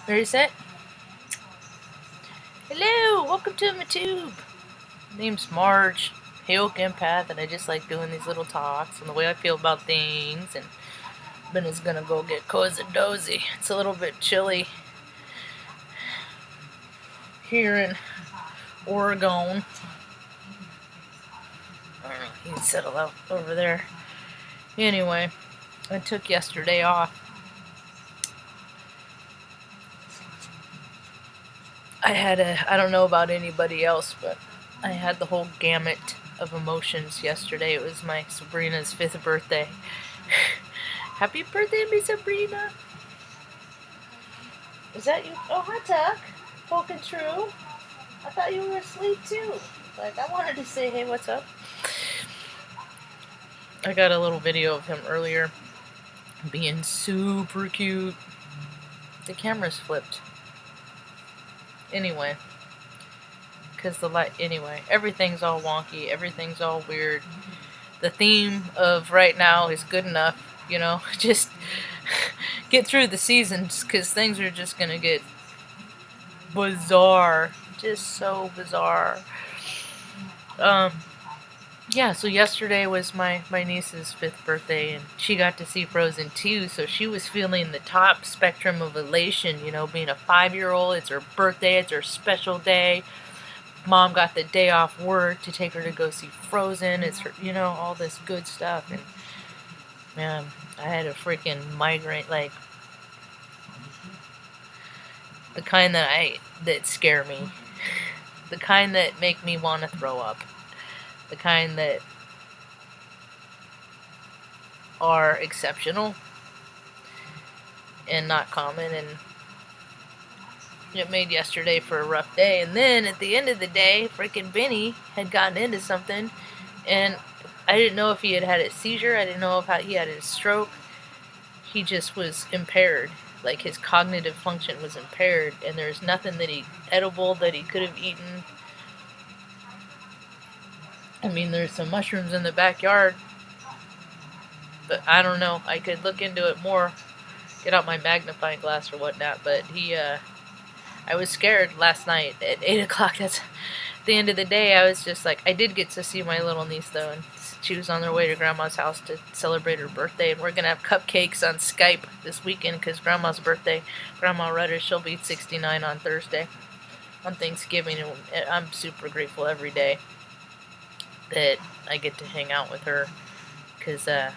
Ready, set? Hello, welcome to my tube. My name's Marge, Hail Empath, and I just like doing these little talks and the way I feel about things. And Ben is gonna go get cozy dozy. It's a little bit chilly here in Oregon. I don't know, he can settle out over there. Anyway, I took yesterday off. I don't know about anybody else, but I had the whole gamut of emotions yesterday. It was my Sabrina's 5th birthday. Happy birthday, Miss Sabrina! Is that you? Oh, hi, Tuck. Poking true. I thought you were asleep too. Like, I wanted to say, hey, what's up? I got a little video of him earlier being super cute. The camera's flipped. Anyway. Because the light. Anyway, everything's all wonky. Everything's all weird. The theme of right now is good enough. You know, just get through the seasons because things are just going to get bizarre. Just so bizarre. Yeah, so yesterday was my niece's 5th birthday, and she got to see Frozen 2, so she was feeling the top spectrum of elation, you know, being a 5-year-old, it's her birthday, it's her special day. Mom got the day off work to take her to go see Frozen, it's her, you know, all this good stuff, and man, I had a freaking migraine, like, the kind that scare me, the kind that make me want to throw up. The kind that are exceptional and not common, and it made yesterday for a rough day. And then at the end of the day, freaking Benny had gotten into something, and I didn't know if he had had a seizure. I didn't know if he had a stroke. He just was impaired. Like, his cognitive function was impaired, and there's nothing that edible that he could have eaten. I mean, there's some mushrooms in the backyard, but I don't know. I could look into it more, get out my magnifying glass or whatnot, but I was scared last night at 8 o'clock. That's the end of the day. I was just like, I did get to see my little niece, though, and she was on their way to Grandma's house to celebrate her birthday, and we're going to have cupcakes on Skype this weekend because Grandma's birthday. Grandma Rudder, she'll be 69 on Thursday, on Thanksgiving, and I'm super grateful every day that I get to hang out with her because, I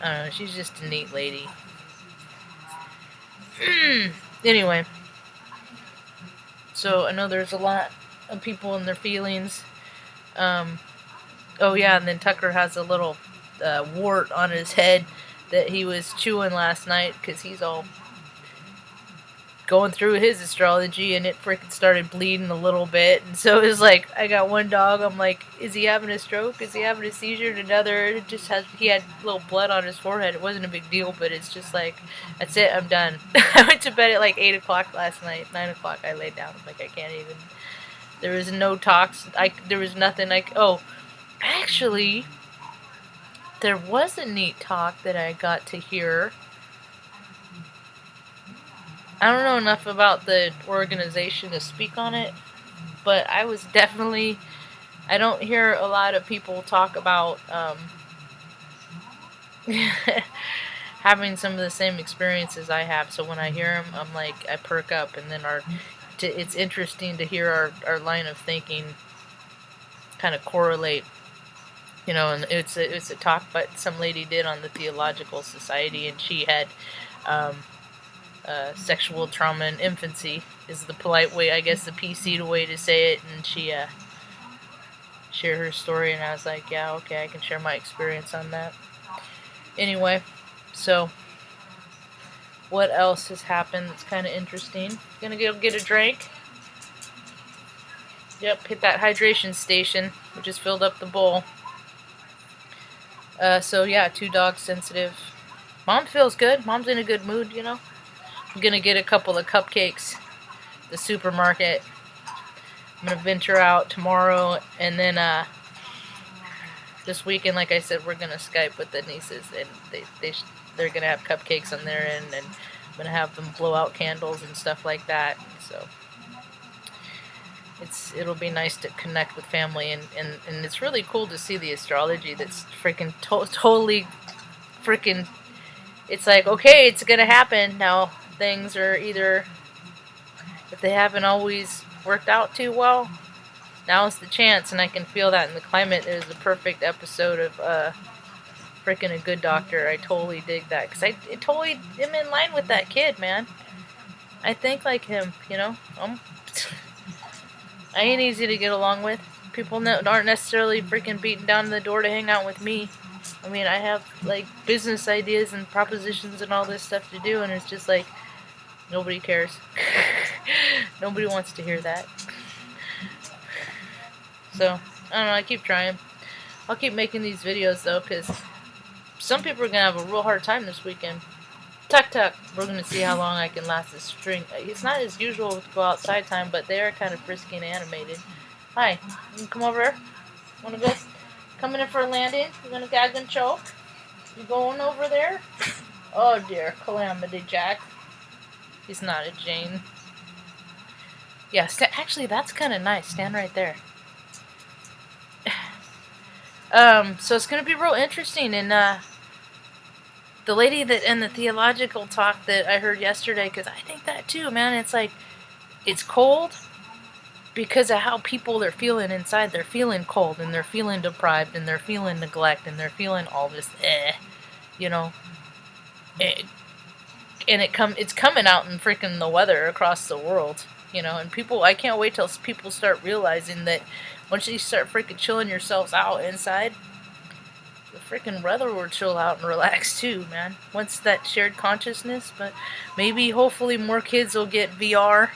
don't know, she's just a neat lady. Anyway, so I know there's a lot of people in their feelings. Oh yeah, and then Tucker has a little wart on his head that he was chewing last night because he's all going through his astrology, and it freaking started bleeding a little bit. And so it was like, I got one dog, I'm like, is he having a stroke? Is he having a seizure? And another, he had a little blood on his forehead. It wasn't a big deal, but it's just like, that's it, I'm done. I went to bed at like 8 o'clock last night. 9 o'clock I laid down. I'm like, I can't even. There was no talks. There was nothing like, oh, actually, there was a neat talk that I got to hear. I don't know enough about the organization to speak on it, but I was definitely. I don't hear a lot of people talk about having some of the same experiences I have. So when I hear them, I'm like, I perk up, and then it's interesting to hear our line of thinking kind of correlate. You know, and it's a talk that some lady did on the Theological Society, and she had sexual trauma in infancy is the polite way, I guess, the PC way to say it, and she shared her story, and I was like, yeah, okay, I can share my experience on that. Anyway, so what else has happened that's kind of interesting? Gonna go get a drink. Yep, hit that hydration station. We just filled up the bowl. So yeah, 2 dogs sensitive. Mom feels good. Mom's in a good mood, you know. I'm gonna get a couple of cupcakes at the supermarket. I'm gonna venture out tomorrow, and then this weekend, like I said, we're gonna Skype with the nieces, and they're gonna have cupcakes on their end, and gonna have them blow out candles and stuff like that. So it'll be nice to connect with family, and it's really cool to see the astrology that's freaking totally freaking. It's like, okay, it's gonna happen now. Things are either, if they haven't always worked out too well, now's the chance, and I can feel that in the climate. It is a perfect episode of freaking A Good Doctor. I totally dig that, because I totally am in line with that kid, man. I think like him, you know. I ain't easy to get along with. People aren't necessarily freaking beating down the door to hang out with me. I mean, I have like business ideas and propositions and all this stuff to do, and it's just like, nobody cares. Nobody wants to hear that. So, I don't know, I keep trying. I'll keep making these videos though, because some people are going to have a real hard time this weekend. Tuck tuck. We're going to see how long I can last this string. It's not as usual to go outside time, but they are kind of frisky and animated. Hi, you can come over here? Want to go? Coming in for a landing? You going to gag and choke? You going over there? Oh dear, Calamity Jack. He's not a Jane. Yeah, actually that's kind of nice. Stand right there. So it's going to be real interesting, and the lady that in the theological talk that I heard yesterday, because I think that too, man. It's like, it's cold because of how people are feeling inside. They're feeling cold, and they're feeling deprived, and they're feeling neglect, and they're feeling all this, you know. And it's coming out in freaking the weather across the world, you know. And people, I can't wait till people start realizing that once you start freaking chilling yourselves out inside, the freaking weather will chill out and relax too, man. Once that shared consciousness, but maybe hopefully more kids will get VR,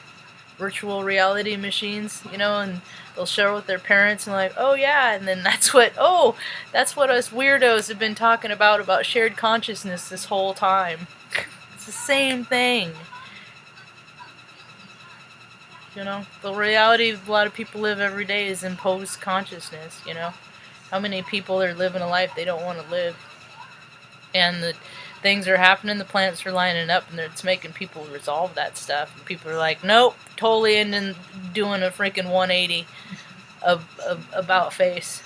virtual reality machines, you know, and they'll share with their parents and like, oh yeah, and then that's what us weirdos have been talking about shared consciousness this whole time. It's the same thing. You know, the reality a lot of people live every day is imposed consciousness, you know. How many people are living a life they don't want to live? And the things are happening, the planets are lining up, and it's making people resolve that stuff. And people are like, nope, totally ending doing a freaking 180 of about face.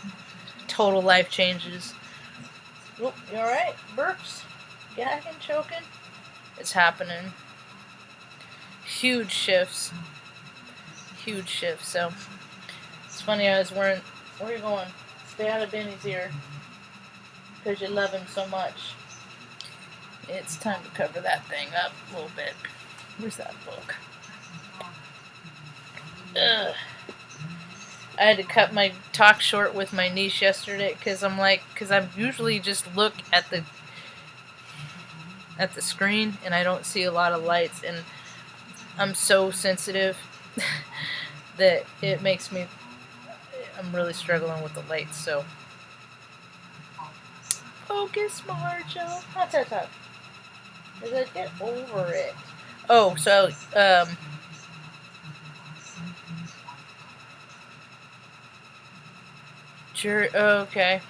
Total life changes. Oh, you alright? Burps? Gagging, choking? It's happening. Huge shifts. Huge shifts. So, it's funny, I was wearing... Where are you going? Stay out of Benny's ear. Because you love him so much. It's time to cover that thing up a little bit. Where's that book? Ugh. I had to cut my talk short with my niece yesterday because I usually just look at the screen and I don't see a lot of lights, and I'm so sensitive that it makes me, I'm really struggling with the lights, so. Focus, Marjo. Talk. Get over it. Oh, so, sure, okay.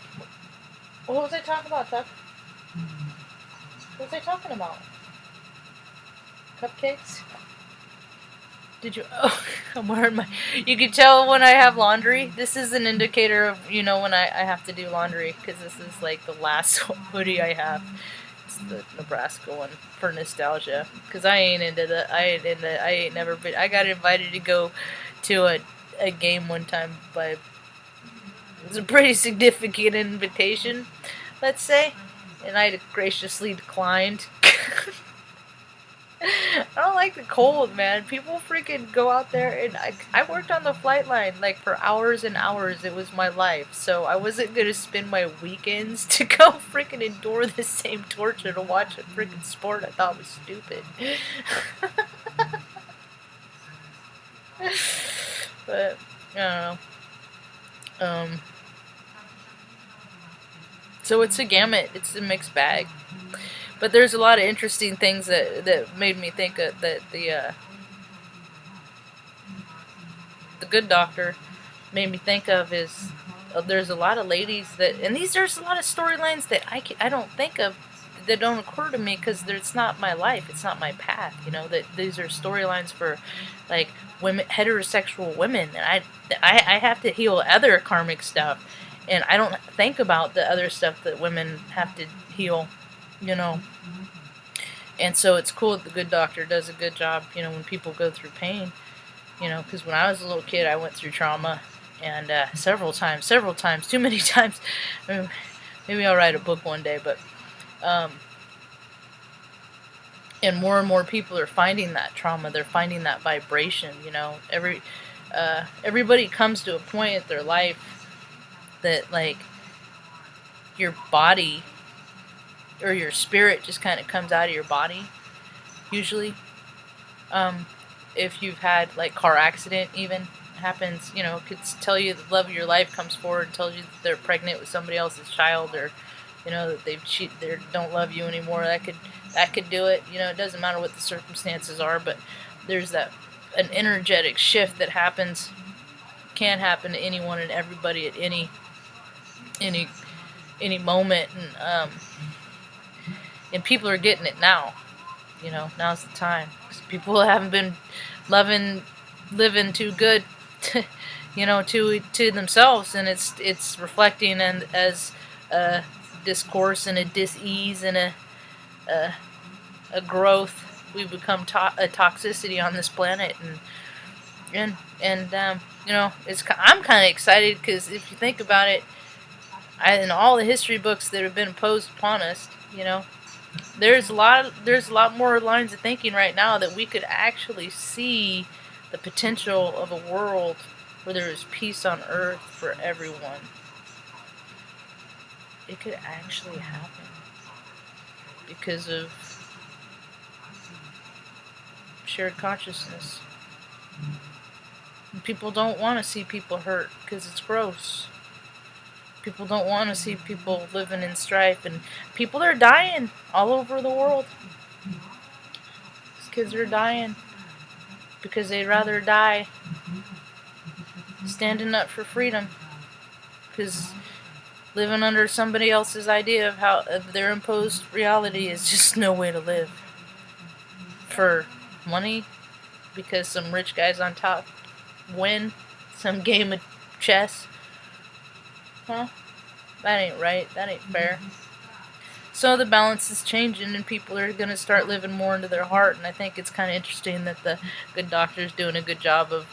What was I talking about, Tuck? What was I talking about? Cupcakes? Did you? Oh, I'm wearing my... You can tell when I have laundry. This is an indicator of, you know, when I have to do laundry. Because this is like the last hoodie I have. It's the Nebraska one for nostalgia. Because I ain't into the... I ain't never been... I got invited to go to a game one time by... It was a pretty significant invitation, let's say. And I graciously declined. I don't like the cold, man. People freaking go out there, and I worked on the flight line like for hours and hours. It was my life, so I wasn't gonna spend my weekends to go freaking endure the same torture to watch a freaking sport I thought was stupid. But I don't know. So it's a gamut. It's a mixed bag. But there's a lot of interesting things that made me think that the Good Doctor made me think of is there's a lot of ladies that, and there's a lot of storylines that I don't think of that don't occur to me because it's not my life. It's not my path. You know, that these are storylines for like women, heterosexual women, and I have to heal other karmic stuff, and I don't think about the other stuff that women have to heal. You know, and so it's cool that the Good Doctor does a good job. You know, when people go through pain. You know, because when I was a little kid, I went through trauma, and several times, too many times. Maybe I'll write a book one day, but and more people are finding that trauma. They're finding that vibration. You know, everybody comes to a point in their life that like your body or your spirit just kind of comes out of your body. Usually, if you've had like car accident even happens, you know, could tell you the love of your life comes forward and tells you that they're pregnant with somebody else's child, or you know that they don't love you anymore. That could do it. You know, it doesn't matter what the circumstances are, but there's an energetic shift that happens, can happen to anyone and everybody at any moment, and people are getting it now. You know, now's the time. 'Cause people haven't been living too good, you know, to themselves, and it's reflecting and as a discourse and a dis-ease and a growth. We've become a toxicity on this planet, and you know, I'm kind of excited because if you think about it, in all the history books that have been imposed upon us, you know. There's a lot more lines of thinking right now that we could actually see the potential of a world where there is peace on earth for everyone. It could actually happen because of shared consciousness. And people don't want to see people hurt because it's gross. People don't want to see people living in strife, and people are dying all over the world. These kids are dying because they'd rather die standing up for freedom, because living under somebody else's idea of their imposed reality is just no way to live. For money, because some rich guys on top win some game of chess. Huh? That ain't right. That ain't fair. So the balance is changing, and people are going to start living more into their heart. And I think it's kind of interesting that the Good Doctor is doing a good job of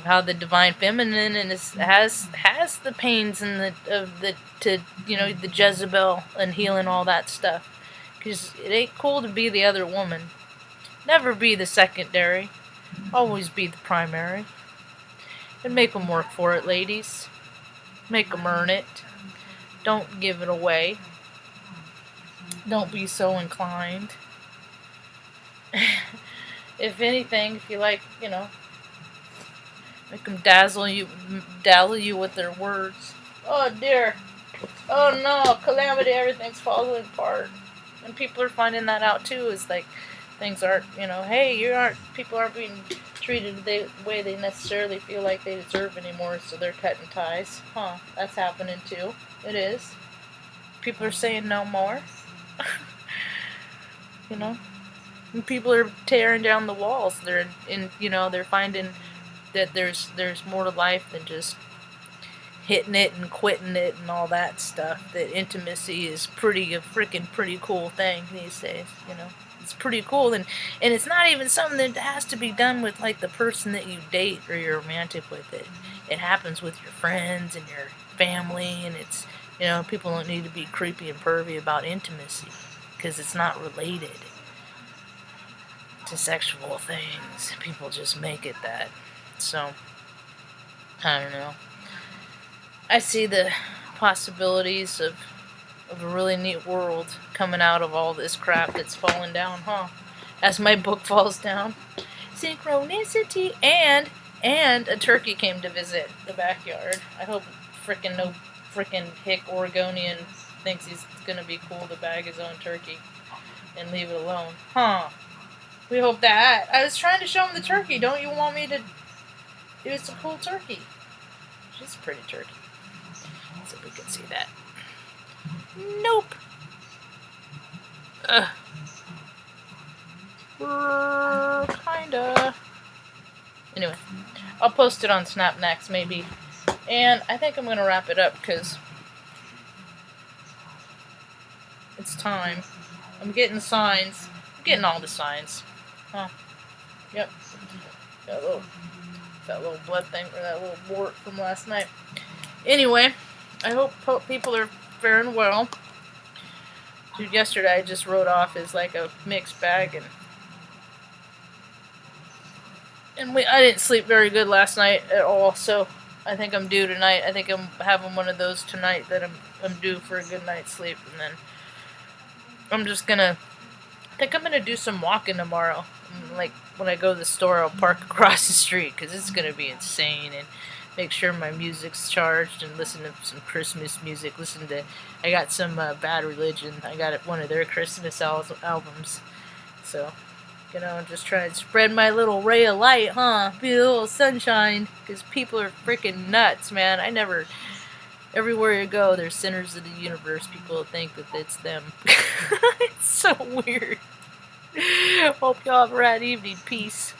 how the divine feminine and has the pains and the Jezebel and healing all that stuff. Because it ain't cool to be the other woman. Never be the secondary. Always be the primary. And make them work for it, ladies. Make them earn it. Don't give it away. Don't be so inclined. If anything, if you like, you know, make them dazzle you with their words. Oh dear. Oh no, calamity, everything's falling apart. And people are finding that out too, is like, things aren't, you know, hey, people aren't being treated the way they necessarily feel like they deserve anymore, so they're cutting ties. Huh, that's happening too. It is. People are saying no more. You know? And people are tearing down the walls. They're finding that there's more to life than just hitting it and quitting it and all that stuff. That intimacy is a freaking pretty cool thing these days, you know. It's pretty cool, and it's not even something that has to be done with like the person that you date or you're romantic with. It happens with your friends and your family, and it's, you know, people don't need to be creepy and pervy about intimacy because it's not related to sexual things. People just make it that. So I don't know. I see the possibilities of a really neat world coming out of all this crap that's falling down, huh? As my book falls down. Synchronicity, and a turkey came to visit the backyard. I hope no hick Oregonian thinks he's gonna be cool to bag his own turkey and leave it alone. Huh. We hope that. I was trying to show him the turkey. Don't you want me to? It's a cool turkey. She's a pretty turkey. So we can see that. Nope. Kinda. Anyway, I'll post it on Snap next, maybe. And I think I'm gonna wrap it up because it's time. I'm getting signs. I'm getting all the signs. Huh. Yep. That little blood thing, or that little wart from last night. Anyway, I hope people are faring well. Dude, yesterday I just wrote off as like a mixed bag, and I didn't sleep very good last night at all, so I think I'm due tonight. I think I'm having one of those tonight that I'm due for a good night's sleep, and then I'm just gonna, I think I'm gonna do some walking tomorrow. Like, when I go to the store, I'll park across the street, because it's gonna be insane, and make sure my music's charged, and listen to some Christmas music, I got some Bad Religion, I got one of their Christmas albums, so, just try and spread my little ray of light, huh, be a little sunshine, because people are freaking nuts, man. Everywhere you go, there's centers of the universe. People think that it's them. It's so weird. Hope y'all have a rad evening. Peace.